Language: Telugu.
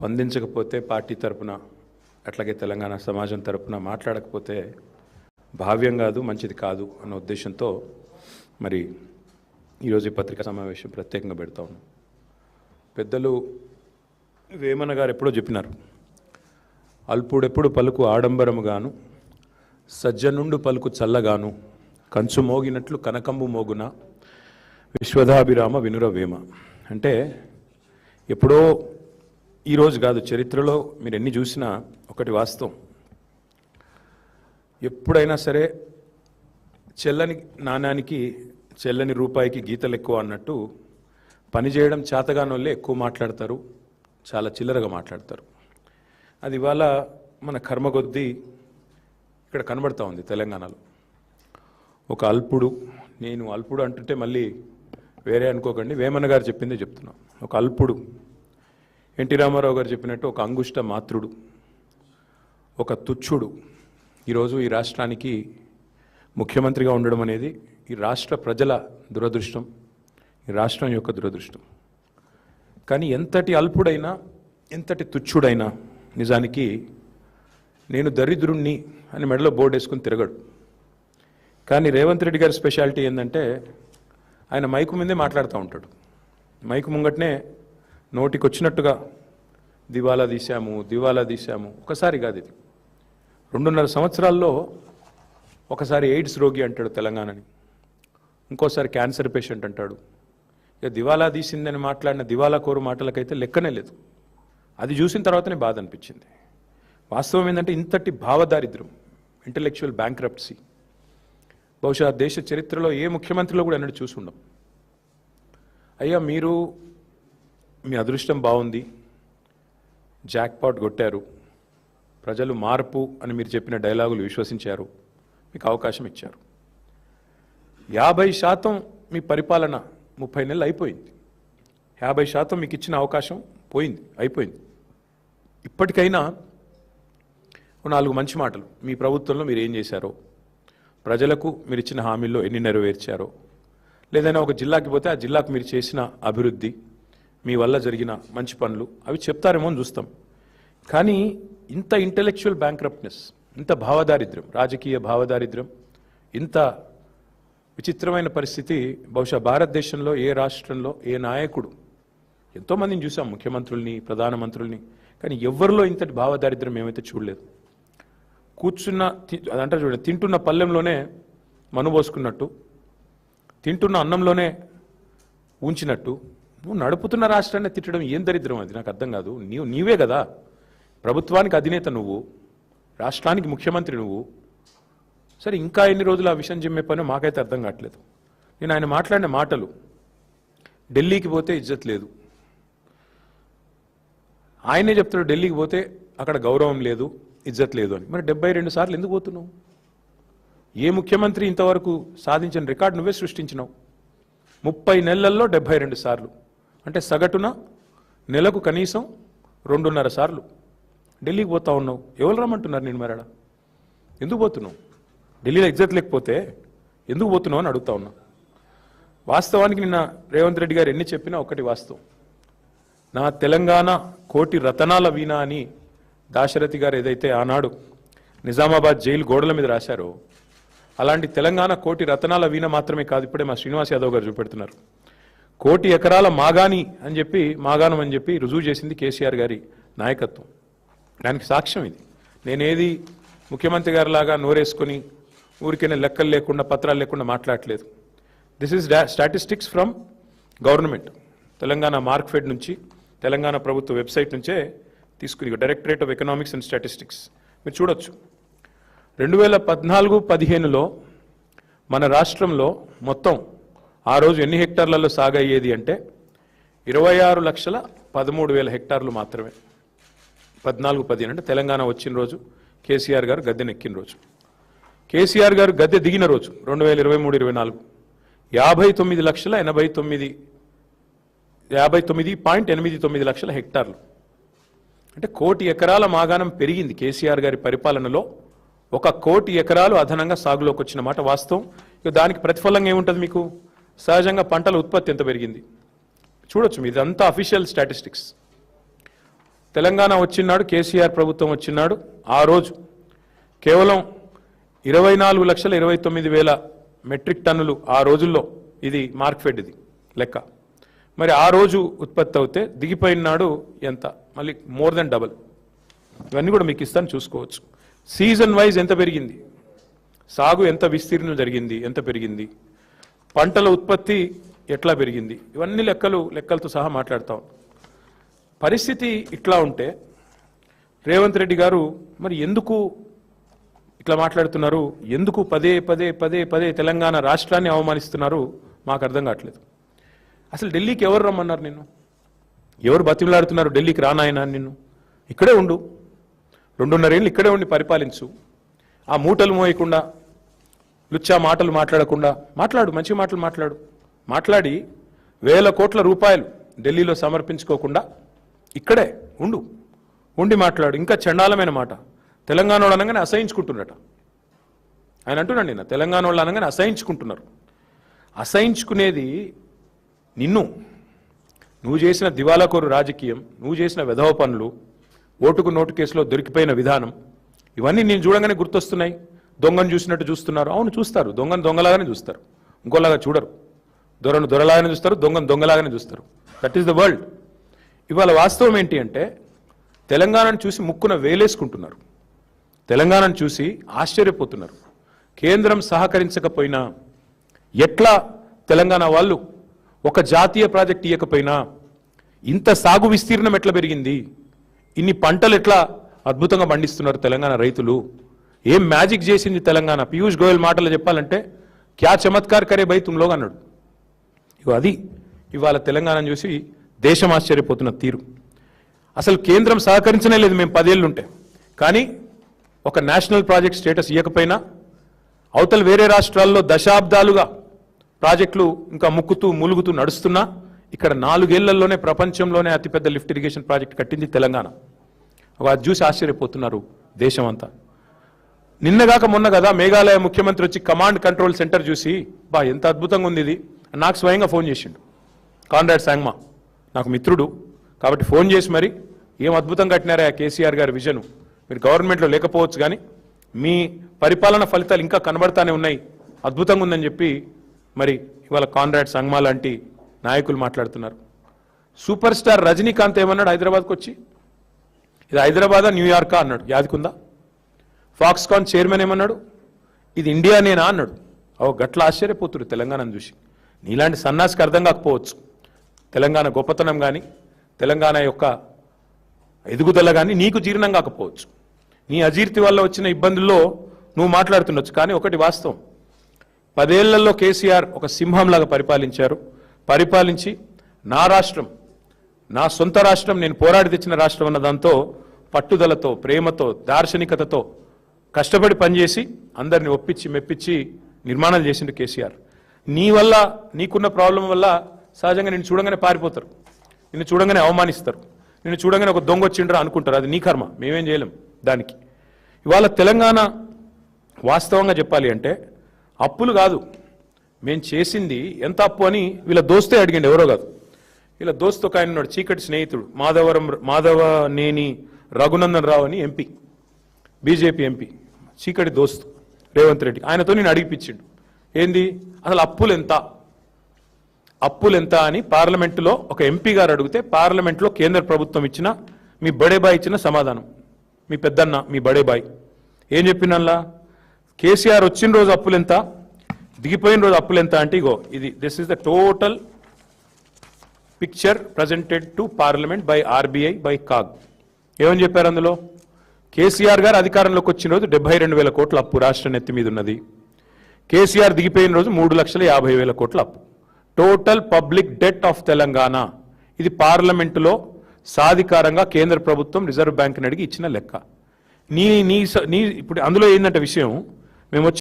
స్పందించకపోతే పార్టీ తరపున అట్లాగే తెలంగాణ సమాజం తరపున మాట్లాడకపోతే భావ్యం కాదు, మంచిది కాదు అన్న ఉద్దేశంతో మరి ఈరోజు ఈ పత్రికా సమావేశం ప్రత్యేకంగా పెడతా ఉన్నాం. పెద్దలు వేమన గారు ఎప్పుడో చెప్పినారు, అల్పుడెప్పుడు పలుకు ఆడంబరముగాను సజ్జనుండు పలుకు చల్లగాను కంచు మోగినట్లు కనకంబు మోగున విశ్వదాభిరామ వినుర వేమ. అంటే ఎప్పుడో ఈరోజు కాదు, చరిత్రలో మీరు ఎన్ని చూసినా ఒకటి వాస్తవం, ఎప్పుడైనా సరే చెల్లని నాణానికి చెల్లని రూపాయికి గీతలు ఎక్కువ అన్నట్టు పనిచేయడం చేతగానోళ్ళే ఎక్కువ మాట్లాడతారు, చాలా చిల్లరగా మాట్లాడతారు. అది ఇవాళ మన కర్మ కొద్దీ ఇక్కడ కనబడతా ఉంది తెలంగాణలో. ఒక అల్పుడు, నేను అల్పుడు అంటుంటే మళ్ళీ వేరే అనుకోకండి, వేమన్న గారు చెప్పిందే చెప్తున్నాం. ఒక అల్పుడు, ఎన్టీ రామారావు గారు చెప్పినట్టు ఒక అంగుష్ట మాతృడు, ఒక తుచ్చుడు ఈరోజు ఈ రాష్ట్రానికి ముఖ్యమంత్రిగా ఉండడం అనేది ఈ రాష్ట్ర ప్రజల దురదృష్టం, ఈ రాష్ట్రం యొక్క దురదృష్టం. కానీ ఎంతటి అల్పుడైనా ఎంతటి తుచ్చుడైనా నిజానికి నేను దరిద్రుణ్ణి అని మెడలో బోర్డు వేసుకుని తిరగడు. కానీ రేవంత్ రెడ్డి గారి స్పెషాలిటీ ఏంటంటే ఆయన మైకు ముందే మాట్లాడుతూ ఉంటాడు. మైకు ముంగటనే నోటికి వచ్చినట్టుగా దివాలా తీశాము. ఒకసారి కాదు, ఇది 2.5 సంవత్సరాల్లో ఒకసారి ఎయిడ్స్ రోగి అంటాడు తెలంగాణని, ఇంకోసారి క్యాన్సర్ పేషెంట్ అంటాడు. ఇక దివాలా తీసిందని మాట్లాడిన దివాలా కోరు మాటలకైతే లెక్కనే లేదు. అది చూసిన తర్వాతనే బాధ అనిపించింది. వాస్తవం ఏంటంటే ఇంతటి భావదారిద్ర్యం, ఇంటలెక్చువల్ బ్యాంక్రప్ట్సీ బహుశా దేశ చరిత్రలో ఏ ముఖ్యమంత్రిలో కూడా ఎన్నడూ చూసి ఉండం. అయ్యా, మీరు మీ అదృష్టం బాగుంది, జాక్పాట్ కొట్టారు, ప్రజలు మార్పు అని మీరు చెప్పిన డైలాగులు విశ్వసించారు, మీకు అవకాశం ఇచ్చారు. 50% మీ పరిపాలన 30 నెలలు అయిపోయింది. 50% మీకు ఇచ్చిన అవకాశం అయిపోయింది. ఇప్పటికైనా 4 మంచి మాటలు, మీ ప్రభుత్వంలో మీరు ఏం చేశారో, ప్రజలకు మీరు ఇచ్చిన హామీల్లో ఎన్ని నెరవేర్చారో, లేదైనా ఒక జిల్లాకి పోతే ఆ జిల్లాకు మీరు చేసిన అభివృద్ధి, మీ వల్ల జరిగిన మంచి పనులు అవి చెప్తారేమో అని చూస్తాం. కానీ ఇంత ఇంటెలెక్చువల్ బ్యాంక్రప్ట్నెస్, ఇంత భావదారిద్ర్యం, రాజకీయ భావదారిద్ర్యం, ఇంత విచిత్రమైన పరిస్థితి బహుశా భారతదేశంలో ఏ రాష్ట్రంలో ఏ నాయకుడు, ఎంతోమందిని చూసాం, ముఖ్యమంత్రుల్ని, ప్రధానమంత్రుల్ని, కానీ ఎవరిలో ఇంతటి భావదారిద్ర్యం ఏమైతే చూడలేదు. అదంటారు చూడండి, తింటున్న పళ్ళెంలోనే మనుబోసుకున్నట్టు, తింటున్న అన్నంలోనే ఉంచినట్టు, నువ్వు నడుపుతున్న రాష్ట్రాన్ని తిట్టడం ఏం దరిద్రం? అది నాకు అర్థం కాదు. నీవే కదా ప్రభుత్వానికి అధినేత, నువ్వు రాష్ట్రానికి ముఖ్యమంత్రి నువ్వు. సరే, ఇంకా ఎన్ని రోజులు ఆ విషయం చెప్పే పని మాకైతే అర్థం కావట్లేదు. నేను ఆయన మాట్లాడిన మాటలు, ఢిల్లీకి పోతే ఇజ్జత్ లేదు, ఆయనే చెప్తాడు ఢిల్లీకి పోతే అక్కడ గౌరవం లేదు, ఇజ్జత్ లేదు అని. మరి 72 సార్లు ఎందుకు పోతున్నావు? ఏ ముఖ్యమంత్రి ఇంతవరకు సాధించిన రికార్డు నువ్వే సృష్టించినావు. 30 నెలల్లో 72 సార్లు అంటే సగటున నెలకు కనీసం 2.5 సార్లు ఢిల్లీకి పోతా ఉన్నావు. ఎవరు రమ్మంటున్నారు నేను? మరడా ఎందుకు పోతున్నావు? ఢిల్లీలో ఇజ్జత్ లేకపోతే ఎందుకు పోతున్నావు అని అడుగుతా ఉన్నా. వాస్తవానికి నిన్న రేవంత్ రెడ్డి గారు ఎన్ని చెప్పినా ఒకటి వాస్తవం. నా తెలంగాణ కోటి రతనాల వీణ అని దాశరథి గారు ఏదైతే ఆనాడు నిజామాబాద్ జైలు గోడల మీద రాశారో, అలాంటి తెలంగాణ కోటి రతనాల వీణ మాత్రమే కాదు, ఇప్పుడే మా శ్రీనివాస్ యాదవ్ గారు చూపెడుతున్నారు, 1 కోటి ఎకరాల మాగాణం అని చెప్పి రుజువు చేసింది కేసీఆర్ గారి నాయకత్వం. దానికి సాక్ష్యం ఇది. నేనేది ముఖ్యమంత్రి గారి లాగా నోరేసుకొని ఊరికైనా లెక్కలు లేకుండా పత్రాలు లేకుండా మాట్లాడలేదు. This is statistics from government. Telangana Markfed నుంచి, తెలంగాణ ప్రభుత్వ వెబ్సైట్ నుంచే తీసుకుని, directorate of economics and statistics మీరు చూడొచ్చు. 2014-15లో మన రాష్ట్రంలో మొత్తం ఆ రోజు ఎన్ని హెక్టార్లలో సాగు అయ్యేది అంటే 26,13,000 హెక్టార్లు మాత్రమే. 14-15 అంటే తెలంగాణ వచ్చిన రోజు, కేసీఆర్ గారు గద్దెనెక్కిన రోజు. కేసీఆర్ గారు గద్దె దిగిన రోజు 2023-24 59.89 లక్షల హెక్టార్లు. అంటే 1 కోటి ఎకరాల మాగాణం పెరిగింది కేసీఆర్ గారి పరిపాలనలో. 1 కోటి ఎకరాలు అదనంగా సాగులోకి వచ్చిన మాట వాస్తవం. ఇక దానికి ప్రతిఫలంగా ఏముంటుంది మీకు? సహజంగా పంటల ఉత్పత్తి ఎంత పెరిగింది చూడొచ్చు. ఇదంతా అఫీషియల్ స్టాటిస్టిక్స్. తెలంగాణ వచ్చినాడు, కేసీఆర్ ప్రభుత్వం వచ్చినాడు, ఆ రోజు కేవలం 24,29,000 మెట్రిక్ టన్నులు ఆ రోజుల్లో, ఇది మార్క్ఫెడ్ ఇది లెక్క. మరి ఆ రోజు ఉత్పత్తి అవుతే దిగిపోయినాడు ఎంత, మళ్ళీ మోర్ దెన్ డబల్. ఇవన్నీ కూడా మీకు ఇస్తాను, చూసుకోవచ్చు. సీజన్ వైజ్ ఎంత పెరిగింది, సాగు ఎంత విస్తీర్ణం జరిగింది, ఎంత పెరిగింది, పంటల ఉత్పత్తి ఎట్లా పెరిగింది, ఇవన్నీ లెక్కలతో సహా మాట్లాడతాం. పరిస్థితి ఇట్లా ఉంటే రేవంత్ రెడ్డి గారు మరి ఎందుకు ఇట్లా మాట్లాడుతున్నారు, ఎందుకు పదే పదే పదే పదే తెలంగాణ రాష్ట్రాన్ని అవమానిస్తున్నారు మాకు అర్థం కావట్లేదు. అసలు ఢిల్లీకి ఎవరు రమ్మన్నారు నిన్ను, ఎవరు బతిమలాడుతున్నారు ఢిల్లీకి రానాయనా నిన్ను? ఇక్కడే ఉండు, 2.5 ఏళ్ళు ఇక్కడే ఉండి పరిపాలించు. ఆ మూటలు మోయకుండా, లుచ్చా మాటలు మాట్లాడకుండా మాట్లాడు, మంచి మాటలు మాట్లాడి 1,000 కోట్ల రూపాయలు ఢిల్లీలో సమర్పించుకోకుండా ఇక్కడే ఉండి మాట్లాడు. ఇంకా చండాలమైన మాట, తెలంగాణ వాళ్ళు అనగానే అసహించుకుంటున్నట ఆయన అంటున్నాడు. నిన్న తెలంగాణ వాళ్ళు అనగానే అసహించుకుంటున్నారు. అసహించుకునేది నువ్వు చేసిన దివాలాకోరు రాజకీయం, నువ్వు చేసిన వెధవ పనులు, ఓటుకు నోటు కేసులో దొరికిపోయిన విధానం, ఇవన్నీ నేను చూడగానే గుర్తొస్తున్నాయి. దొంగను చూసినట్టు చూస్తున్నారు. అవును, చూస్తారు, దొంగను దొంగలాగానే చూస్తారు, ఇంకోలాగా చూడరు. దొరను దొరలాగానే చూస్తారు, దొంగను దొంగలాగానే చూస్తారు. That is the world. ఇవాళ వాస్తవం ఏంటి అంటే తెలంగాణను చూసి ముక్కున వేలేసుకుంటున్నారు, తెలంగాణను చూసి ఆశ్చర్యపోతున్నారు. కేంద్రం సహకరించకపోయినా, ఎట్లా తెలంగాణ వాళ్ళు ఒక జాతీయ ప్రాజెక్ట్ ఇవ్వకపోయినా ఇంత సాగు విస్తీర్ణం ఎట్లా పెరిగింది, ఇన్ని పంటలు ఎట్లా అద్భుతంగా పండిస్తున్నారు తెలంగాణ రైతులు, ఏం మ్యాజిక్ చేసింది తెలంగాణ. పీయూష్ గోయల్ మాటలు చెప్పాలంటే క్యా చమత్కార్ కరే బై తుమ్ లోగ్ అన్నాడు. అది ఇవాళ తెలంగాణను చూసి దేశం ఆశ్చర్యపోతున్న తీరు. అసలు కేంద్రం సహకరించనే లేదు మేము 10 ఏళ్ళు ఉంటే. కానీ ఒక నేషనల్ ప్రాజెక్ట్ స్టేటస్ ఇవ్వకపోయినా అవతల వేరే రాష్ట్రాల్లో దశాబ్దాలుగా ప్రాజెక్టులు ఇంకా ములుగుతూ నడుస్తున్నా ఇక్కడ 4 ఏళ్లలోనే ప్రపంచంలోనే అతిపెద్ద లిఫ్ట్ ఇరిగేషన్ ప్రాజెక్ట్ కట్టింది తెలంగాణ. అది చూసి ఆశ్చర్యపోతున్నారు దేశం అంతా. నిన్నగాక మొన్న కదా మేఘాలయ ముఖ్యమంత్రి వచ్చి కమాండ్ కంట్రోల్ సెంటర్ చూసి ఎంత అద్భుతంగా ఉంది ఇది, నాకు స్వయంగా ఫోన్ చేసిండు. కాన్రాడ్ సాంగ్మా నాకు మిత్రుడు కాబట్టి ఫోన్ చేసి మరి ఏం అద్భుతంగా కట్టినారా కేసీఆర్ గారి విజను, మీరు గవర్నమెంట్లో లేకపోవచ్చు కానీ మీ పరిపాలన ఫలితాలు ఇంకా కనబడతానే ఉన్నాయి, అద్భుతంగా ఉందని చెప్పి మరి ఇవాళ కాన్రాడ్ సాంగ్మా లాంటి నాయకులు మాట్లాడుతున్నారు. సూపర్ స్టార్ రజనీకాంత్ ఏమన్నాడు హైదరాబాద్కి వచ్చి, ఇది హైదరాబాదా న్యూయార్కా అన్నాడు, యాదికుందా. ఫాక్స్కాన్ చైర్మన్ ఏమన్నాడు, ఇది ఇండియానేనా అన్నాడు. గట్ల ఆశ్చర్యపోతున్నారు తెలంగాణను చూసి. నీలాంటి సన్నాసికి అర్థం కాకపోవచ్చు తెలంగాణ గొప్పతనం కానీ తెలంగాణ యొక్క ఎదుగుదల కానీ నీకు జీర్ణం కాకపోవచ్చు. నీ అజీర్తి వల్ల వచ్చిన ఇబ్బందుల్లో నువ్వు మాట్లాడుతుండొచ్చు. కానీ ఒకటి వాస్తవం, 10 ఏళ్లలో కేసీఆర్ ఒక సింహంలాగా పరిపాలించి నా రాష్ట్రం, నా సొంత రాష్ట్రం, నేను పోరాడి తెచ్చిన రాష్ట్రం అన్న దాంతో పట్టుదలతో, ప్రేమతో, దార్శనికతతో కష్టపడి పనిచేసి అందరిని ఒప్పించి మెప్పించి నిర్మాణాలు చేసిండు కేసీఆర్. నీ వల్ల, నీకున్న ప్రాబ్లం వల్ల సహజంగా నిన్ను చూడంగానే పారిపోతారు, నిన్ను చూడంగానే అవమానిస్తారు, నిన్ను చూడంగానే ఒక దొంగ వచ్చిండ్రా అనుకుంటారు. అది నీ కర్మ, మేమేం చేయలేం దానికి. ఇవాళ తెలంగాణ వాస్తవంగా చెప్పాలి అంటే అప్పులు కాదు మేము చేసింది, ఎంత అప్పు అని వీళ్ళ దోస్తే అడిగిండు, ఎవరో కాదు. వీళ్ళ దోస్తు ఒక ఆయన ఉన్నాడు, చీకటి స్నేహితుడు, మాధవనేని రఘునందన్ రావు అని ఎంపీ, బీజేపీ ఎంపీ, చీకటి దోస్తు రేవంత్ రెడ్డి. ఆయనతో నేను అడిగిపించిండు, ఏంది అసలు అప్పులు ఎంత అని పార్లమెంటులో ఒక ఎంపీ గారు అడిగితే పార్లమెంట్లో కేంద్ర ప్రభుత్వం ఇచ్చిన, మీ బడేబాయ్ ఇచ్చిన సమాధానం, మీ పెద్దన్న మీ బడేబాయ్ ఏం చెప్పినల్లా, కేసీఆర్ వచ్చిన రోజు అప్పులెంత, దిగిపోయిన రోజు అప్పులెంత అంటే ఇగో ఇది, this is the total picture presented to parliament by RBI by CAG. ఏమని చెప్పారు అందులో, కేసీఆర్ గారు అధికారంలోకి వచ్చిన రోజు 72,000 కోట్ల అప్పు రాష్ట్రం ఎత్తి మీద ఉన్నది, కేసీఆర్ దిగిపోయిన రోజు 3,50,000 కోట్ల అప్పు, total public det of Telangana. ఇది పార్లమెంటులో సాధికారంగా కేంద్ర ప్రభుత్వం రిజర్వ్ బ్యాంక్ అడిగి ఇచ్చిన లెక్క. ఇప్పుడు అందులో ఏంటంటే విషయం, మేము